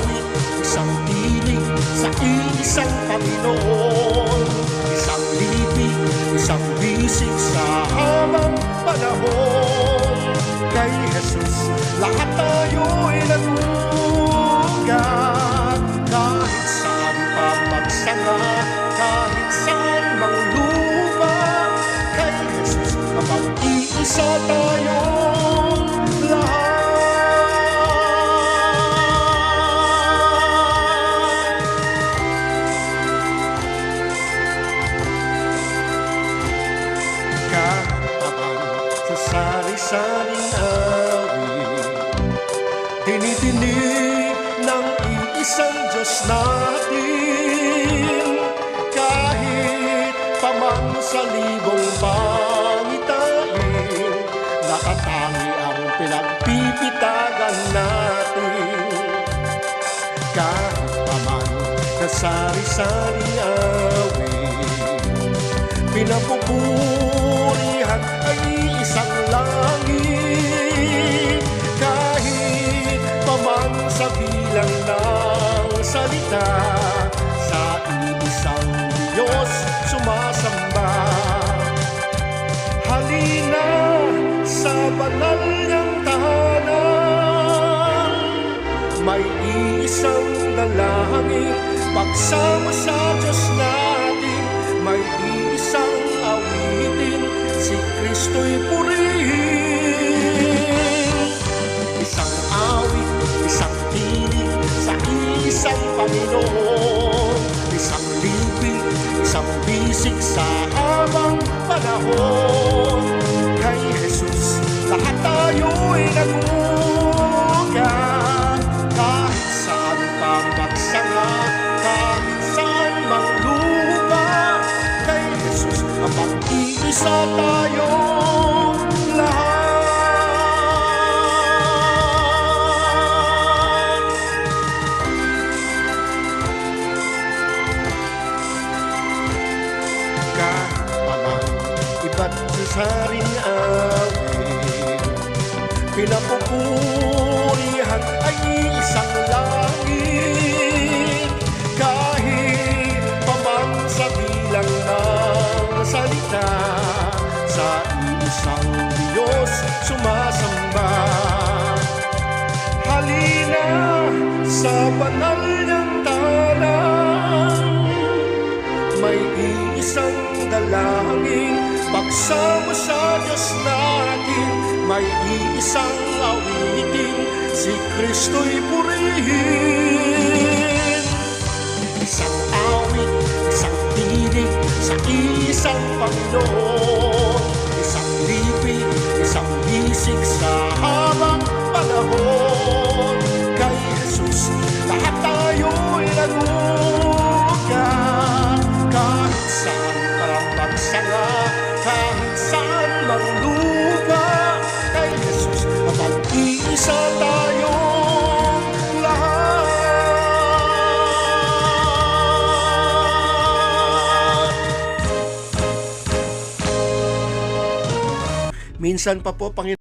awit, isang tinig sa iisang Panginoon. Isang libig, isang bisig sa habang panahon. Kay Jesus, lahat tayo'y nagugat. Kahit saan pa magsanga, kahit saan mang lupa, kay Jesus, kapag-iisa tayong lahat. Kahabang sa sari-saring awit, tinitinig ng iisang Diyos natin. Kahit paman sa libong pangitain, nakatangi ang pinagpipitagan natin. Kahit paman sa sari-saring awit, pinapupurihan ay isang langit. Kahit paman sa bilang ng salita, sa iisang Diyos sumasamba. Halina sa banal niyang tahanan, may iisang dalangin pagsama sa Diyos natin. May iisang awitin, si Kristo'y purihin. Isang awit, isang tinig sa isang Panginoon. Isang libig, isang bisig sa habang panahon. Kay Jesus, lahat tayo'y nagugat. Kahit saan pa magsanga, kahit saan mang lupa, kay Jesus, kapag-iisa tayong lahat. Kahit paman iba't sasaring awit, pinapupurihan ay isang langit. Kahit paman sa bilang ng salita, sa isang Diyos sumasamba. Halina sa banal niyang tahanan, may iisang dalangin pagsama sa Diyos natin. May iisang awitin, si Kristo'y purihin. Isang awit, isang tinig sa isang Panginoon. Isang libig, isang bisig sa habang panahon. Kay Jesus, lahat tayo'y nagugat. Kahit saan pa magsanga, kahit saan mang lupa, kay Jesus, kapag-iisa tayong lahat. Minsan pa po, Panginoon,